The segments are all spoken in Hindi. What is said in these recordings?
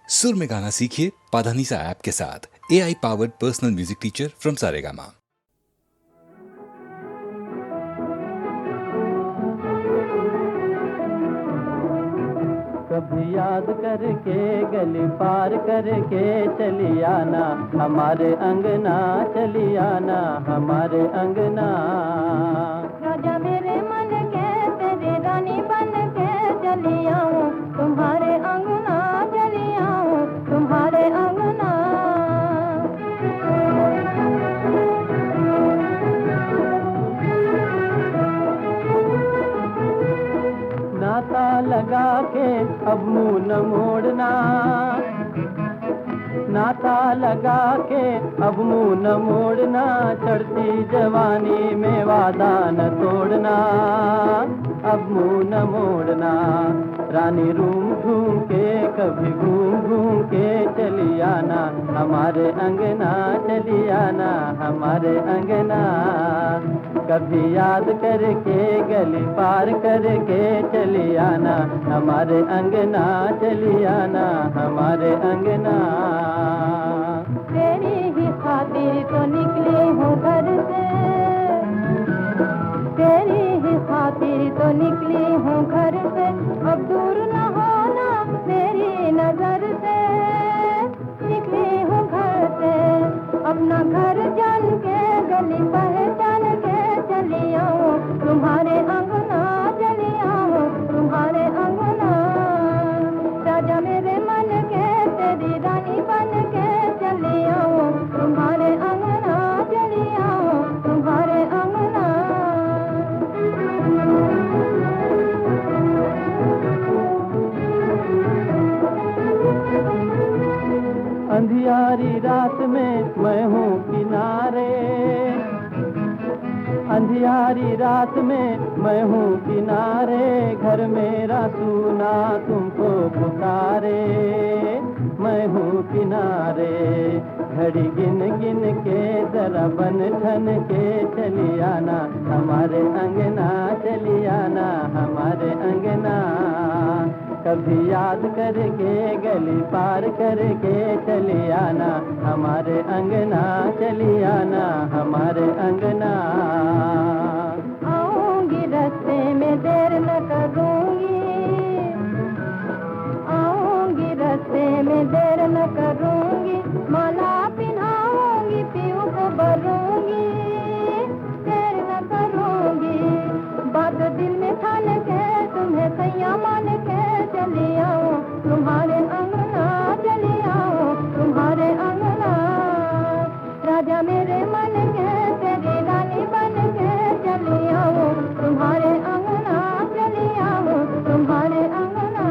सुर में गाना सीखिए पाधानीसा ऐप के साथ। AI powered personal music teacher from Saregama. कभी याद करके गली पार करके चली आना, हमारे अंगना चली आना, हमारे अंगना। राजा मेरे मन के तेरी रानी बन के चली आऊं, तुम्हारे अंगना चली आऊं, तुम्हारे अंगना। नाता लगा के अब मुंह न मोड़ना, नाता लगा के अब मुंह न मोड़ना, चढ़ती जवानी में वादा न तोड़ना, अब मुंह न मोड़ना। रानी रूम घूम के कभी घूम घूम के चली आना, हमारे अंगना चली आना, हमारे अंगना। कभी याद करके गली पार करके चली आना, हमारे अंगना चली आना, हमारे अंगना। तेरी ही खातिर तो निकली हूँ घर से, तेरी ही खातिर तो निकली हूँ घर से, अब दूर न होना मेरी नजर से। निकली हूँ घर से अपना घर जान के, गली पहचान के चली आऊं, तुम्हारे अंगना चली आऊं, तुम्हारे अंगना। राजा मेरे मन के तेरी रानी बन के चली आऊं, तुम्हारे अंगना चली आऊं, तुम्हारे अंगना। अंधियारी रात में मैं हूँ किनारे, अंधियारी रात में मैं हूँ किनारे, घर मेरा सुना तुमको पुकारे, मैं हूँ किनारे। घड़ी गिन गिन के जरा बन ठन के चली आना, हमारे अंगना चली आना, हमारे अंगना। कभी याद करके गली पार करके चली आना, हमारे अंगना चली आना, हमारे अंगना। आऊंगी रास्ते में देर न करूंगी, आऊंगी रास्ते में देर न करूंगी, माला पिन्हाऊंगी पीऊ को भरूंगी, देर न करूंगी। बात दिल में ठान के तुम्हें सैया मान के चली आऊं, तुम्हारे अंगना चली आऊं, तुम्हारे अंगना। राजा मेरे मन के तेरी रानी बन के चली आऊं, तुम्हारे अंगना चली आऊं, तुम्हारे अंगना।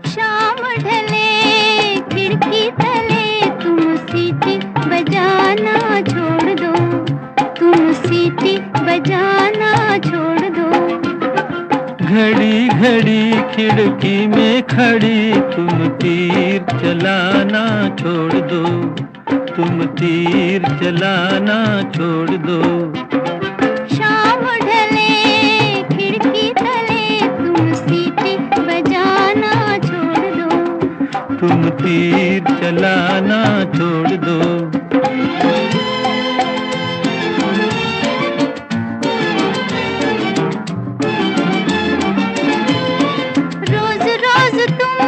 शाम ढले खिड़की तले तुम सीटी बजाना छोड़ दो, तुम सीटी बजाना छोड़ दो। घड़ी घड़ी खिड़की में खड़ी तुम तीर चलाना छोड़ दो, तुम तीर चलाना छोड़ दो। शाम ढले खिड़की तले तुम सीटी बजाना छोड़ दो, तुम तीर चलाना छोड़ दो। रोज रोज तुम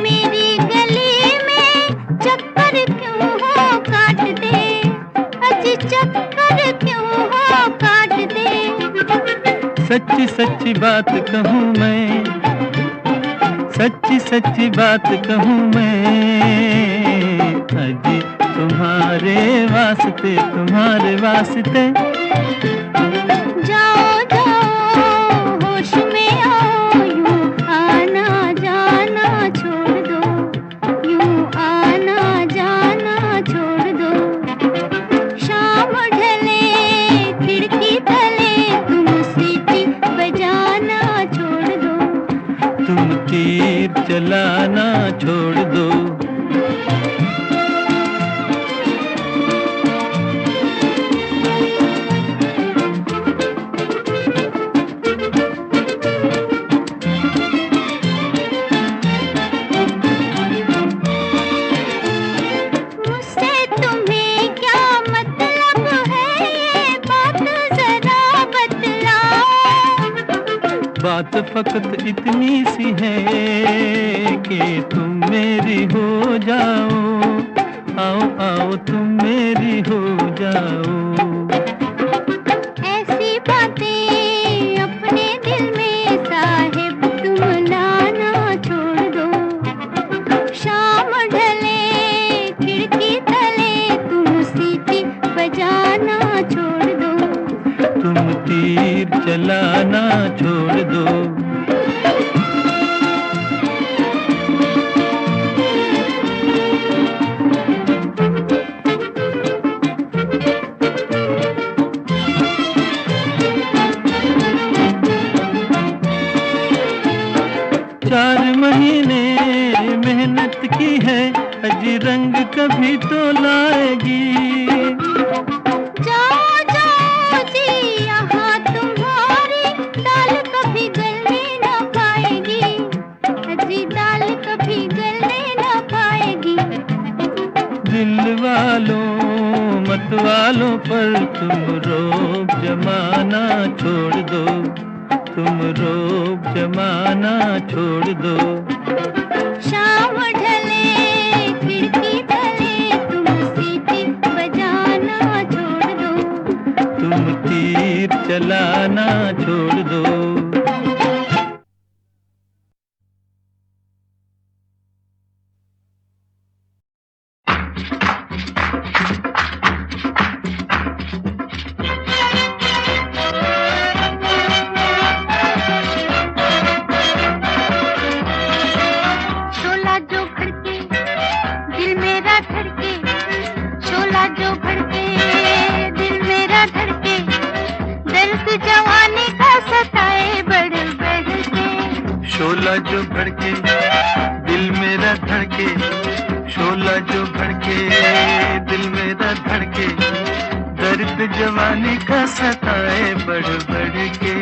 मेरी गली में चक्कर क्यों हो काटते, अजी चक्कर क्यों हो काटते। सच्ची सच्ची बात कहूँ मैं, सच्ची सच्ची बात कहूँ मैं, अजी तुम्हारे वास्ते, तुम्हारे वास्ते। जाओ जाओ होश में आओ, यूं आना जाना छोड़ दो, यूं आना जाना छोड़ दो। शाम ढले खिड़की तले तुम सीटी बजाना छोड़ दो, तुम तीर चलाना छोड़ दो। शर्त फकत इतनी सी है कि तुम मेरी हो जाओ, आओ आओ तुम मेरी हो जाओ। ऐसी बातें अपने दिल में साहिब तुम लाना छोड़ दो। शाम ढले खिड़की तले तुम सीटी बजाना छोड़ दो। तुम तीर चलाना छोड़ दो। चार महीने मेहनत की है, अजी रंग कभी तो लाएगी। जाओ जाओ जी यहाँ तुम्हारी दाल कभी गलने न पाएगी। अजी दाल कभी गलने न पाएगी। दिल वालों मत वालों पर तुम रोब जमाना छोड़ दो, तुम रोब जमाना छोड़ दो। शाम ढले खिड़की तले तुम सीटी बजाना छोड़ दो। तुम तीर चलाना छोड़ दो। शोला जो भड़के दिल मेरा धड़के, शोला जो भड़के दिल मेरा धड़के, दर्द जवानी का सताए बढ़ बढ़ के। शोला जो भड़के दिल मेरा धड़के, शोला जो भड़के दिल मेरा धड़के, दर्द जवानी का सताए बढ़ बढ़ के।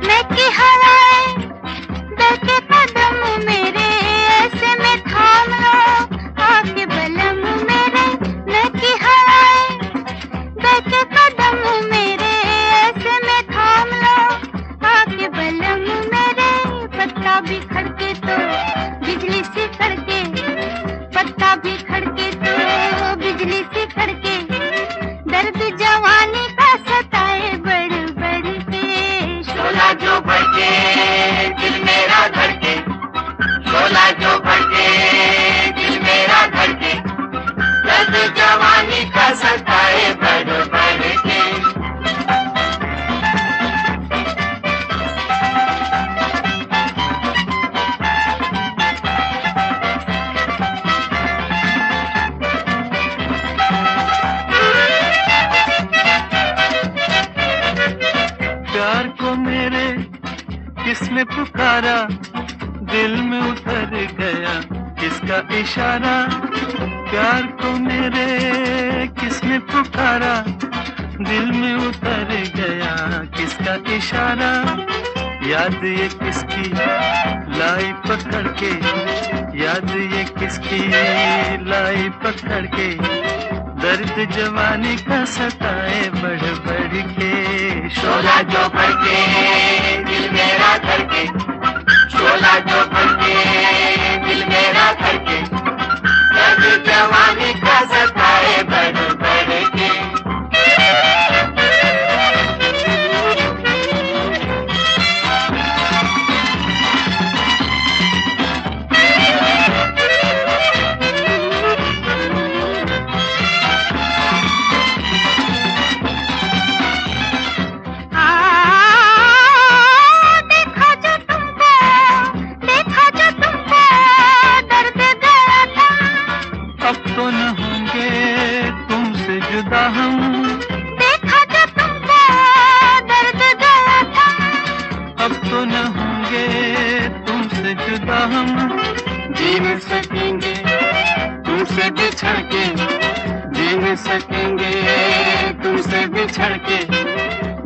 मैं की हवाएं बहके कदम मेरे, ऐसे में थाम लो आके बलम मेरे। मैं की हवाएं बहके कदम मेरे, ऐसे में थाम लो आके बलम मेरे। पत्ता भी खड़के तो बिजली सी खड़के, पत्ता भी खड़के तो बिजली सी खड़के, दर्द जवानी का सताए बढ़ बढ़ के। शोला जो भड़के दिल मेरा धड़के, शोला जो भड़के दिल मेरा धड़के, दर्द जवानी का सताए बढ़ बढ़ के। प्यार को मेरे किसने पुकारा, दिल में उतर गया किसका इशारा। प्यार को मेरे किसने पुकारा, दिल में उतर गया किसका इशारा। याद ये किसकी लाई पकड़ के, याद ये किसकी लाई पकड़ के, दर्द जवानी का सताए बढ़ बढ़ के। शोला जो भड़के दिल मेरा धड़के, शोला जो भड़के दिल मेरा धड़के, दर्द जवानी का सताए बढ़ बढ़ के।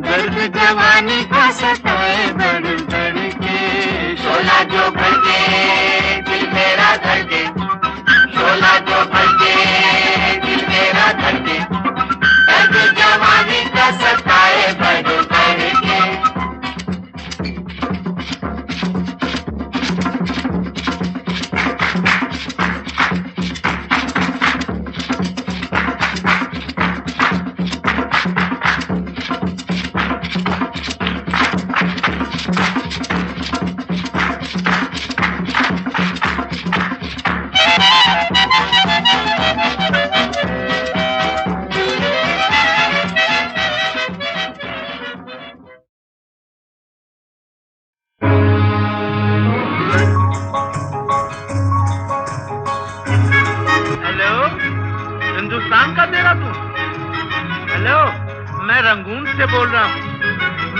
दर्द जवानी का सताए बढ़ बढ़ के। शोला जो भड़के दिल मेरा धड़के, शोला जो भड़के दिल मेरा धड़के, दर्द जवानी का सताए बढ़ बढ़ के। हिंदुस्तान का देहरादून। हेलो, मैं रंगून से बोल रहा हूँ।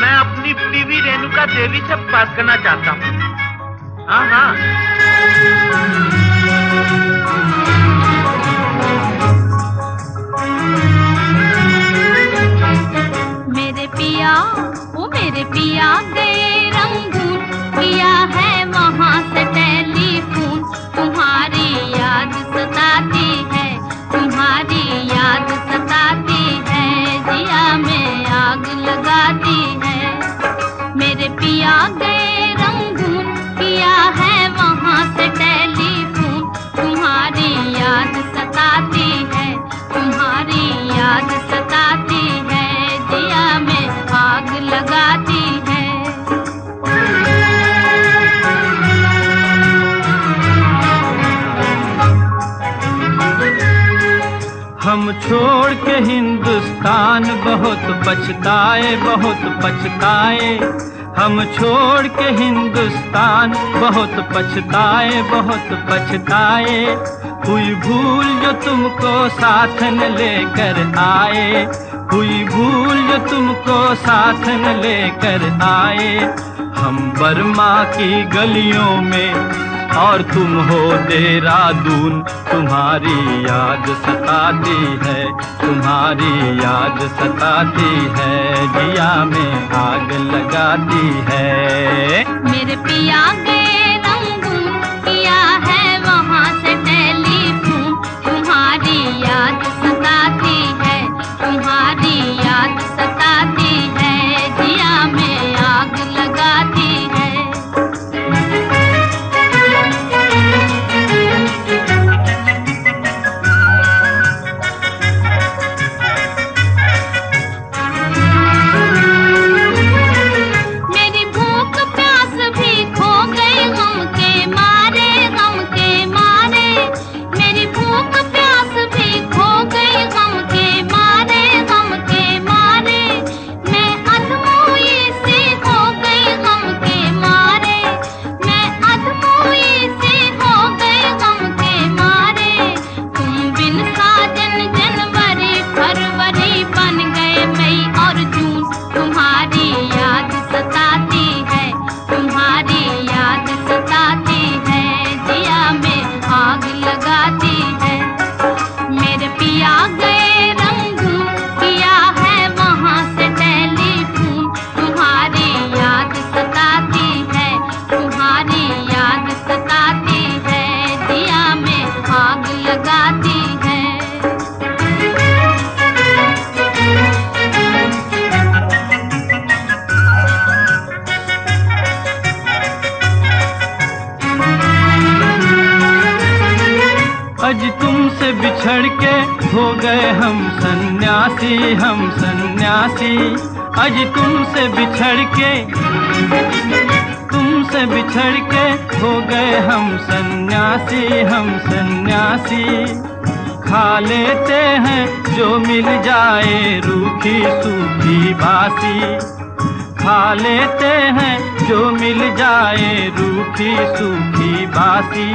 मैं अपनी बीवी रेणुका देवी से बात करना चाहता हूँ। हाँ हाँ। मेरे पिया, वो मेरे पिया गए रंगून, किया है वहाँ से टेलीफोन। तुम्हारी याद सताती है, तुम्हारी याद सताती है, जिया में आग लगाती है। मेरे पिया गए रंगून, किया है वहाँ से टेलीफोन। तुम्हारी याद सताती है, तुम्हारी याद सताती है, जिया में आग लगाती है। हम छोड़ के हिंदुस्तान बहुत पछताए, बहुत पछताए। हम छोड़ के हिंदुस्तान बहुत पछताए, बहुत पछताए। हुई भूल जो तुमको साथ न लेकर आए, हुई भूल जो तुमको साथ न लेकर आए। हम बर्मा की गलियों में और तुम हो देहरादून। तुम्हारी याद सताती है, तुम्हारी याद सताती है, जिया में आग लगाती है। मेरे पिया गए रंगून, किया है वहाँ से टेलीफोन। तुम्हारी याद सताती है, तुम्हारी याद सताती है, जिया में आग लगाती है। आज तुमसे बिछड़ के हो गए हम सन्यासी, हम सन्यासी। आज तुमसे बिछड़ के हो गए हम सन्यासी, हम सन्यासी। खा लेते हैं जो मिल जाए रूखी सूखी बासी, खा लेते हैं जो मिल जाए रूखी सूखी बासी।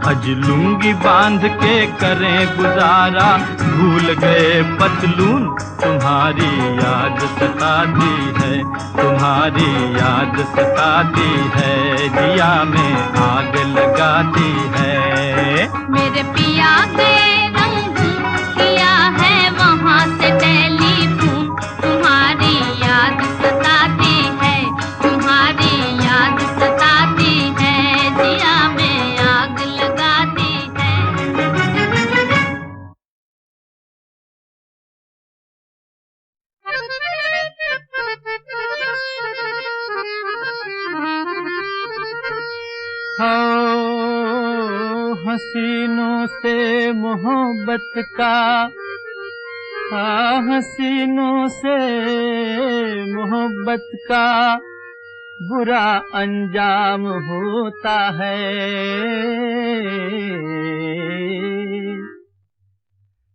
अज लुंगी बांध के करें गुजारा, भूल गए पतलून। तुम्हारी याद सताती है, तुम्हारी याद सताती है, जिया में आग लगाती है। मेरे पिया गए रंगून, किया है वहाँ से टेलीफोन। तुम्हारी याद मोहब्बत का हसीनों से मोहब्बत का बुरा अंजाम होता है।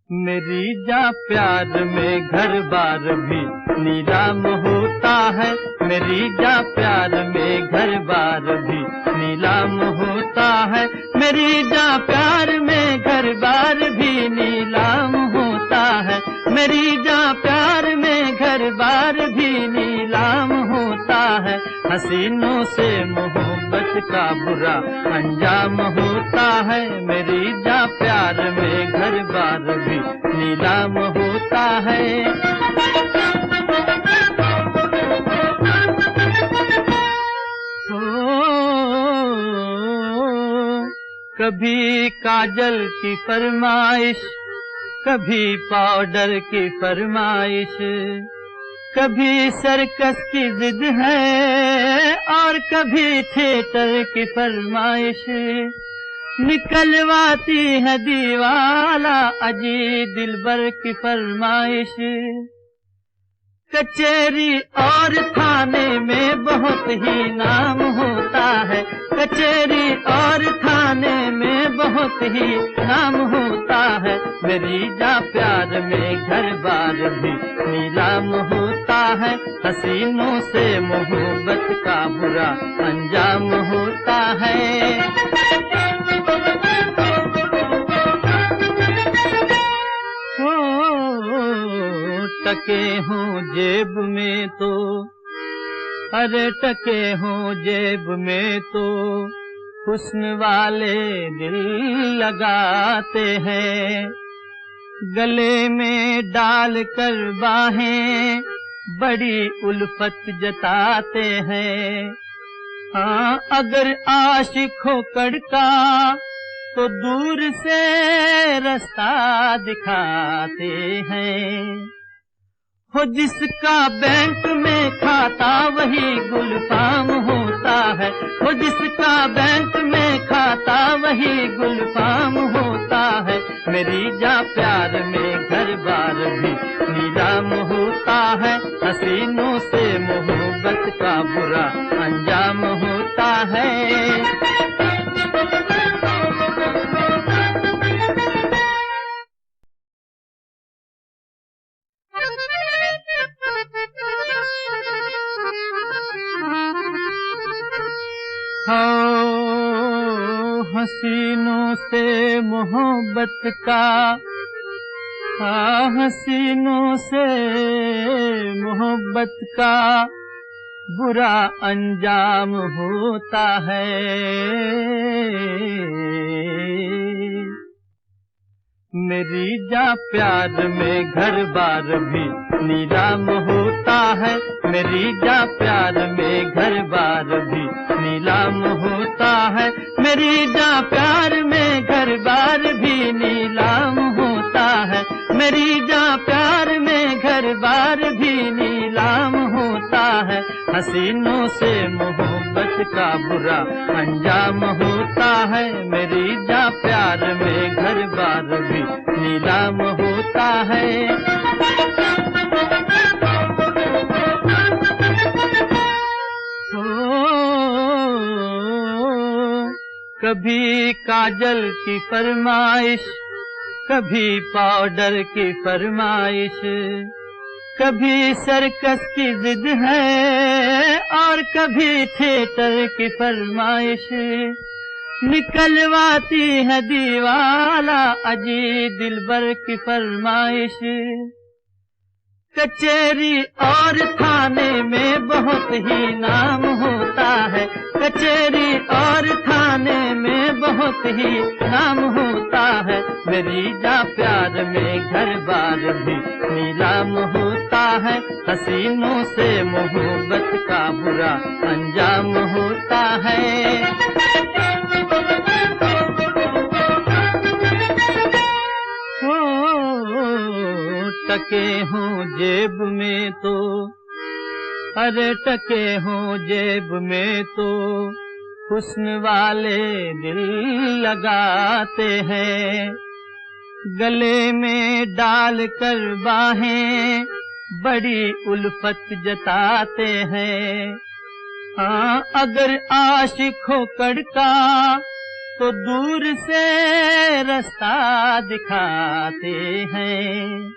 मेरी जा प्यार में घर बार भी नीलाम होता है। मेरी जा प्यार में घर बार भी नीलाम होता है। मेरी जा प्यार में घर बार भी नीलाम होता है। मेरी जा प्यार में घर बार भी नीलाम होता है। हसीनों से मोहब्बत का बुरा अंजाम होता है। मेरी जा प्यार में घर बार भी नीलाम होता है। कभी काजल की फरमाइश, कभी पाउडर की फरमाइश, कभी सर्कस की जिद है और कभी थिएटर की फरमाइश। निकलवाती है दीवाला अजी दिलबर की फरमाइश। कचहरी और थाने में बहुत ही नाम होता है। कचहरी और थाने में बहुत ही नाम होता है। मेरी जा प्यार में घर बार भी नीलाम होता है। हसीनों से मोहब्बत का बुरा अंजाम होता है। टके हों जेब में तो, अरे टके हों जेब में तो हुस्न वाले दिल लगाते हैं। गले में डाल कर बाहें बड़ी उल्फत जताते हैं। हाँ अगर आशिक हो कड़का तो दूर से रास्ता दिखाते हैं। हो जिसका बैंक में खाता वही गुलफाम होता है। हो जिसका बैंक में खाता वही गुलफाम होता है। मेरी जा प्यार में घर बार भी नीलाम होता है। हसीनों से मोहब्बत का बुरा अंजाम होता है। हसीनों से मोहब्बत का हसीनों से मोहब्बत का बुरा अंजाम होता है। मेरी जा प्यार में घर बार भी नीलाम होता है। मेरी जा प्यार में घर बार भी नीलाम होता है। मेरी जा प्यार में घर बार भी नीलाम होता है। मेरी जा प्यार में घर बार भी नीलाम होता है। हसीनों से मोहब्बत का बुरा अंजाम होता है। मेरी जा प्यार में घर बार भी नीलाम होता है। कभी काजल की फरमाइश, कभी पाउडर की फरमाइश, कभी सर्कस की जिद है और कभी थिएटर की फरमाइश। निकलवाती है दीवाला अजी दिलबर की फरमाइश। कचहरी और थाने में बहुत ही नाम होता है। कचहरी और थाने में बहुत ही नाम होता है। मेरी जा प्यार में घर बार भी नीलाम होता है। हसीनों से मोहब्बत का बुरा अंजाम होता है। टके हों जेब में तो, अरे टके हों जेब में तो हुस्न वाले दिल लगाते हैं। गले में डाल कर बाहें बड़ी उल्फत जताते हैं। हाँ, अगर आशिक हो कड़का तो दूर से रास्ता दिखाते हैं।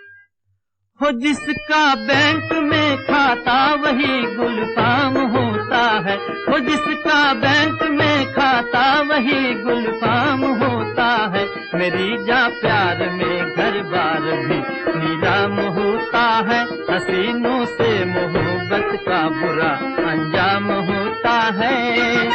हो जिसका बैंक में खाता वही गुलफाम होता है। हो जिसका बैंक में खाता वही गुलफाम होता है। मेरी जा प्यार में घर बार भी नीलाम होता है। हसीनों से मोहब्बत का बुरा अंजाम होता है।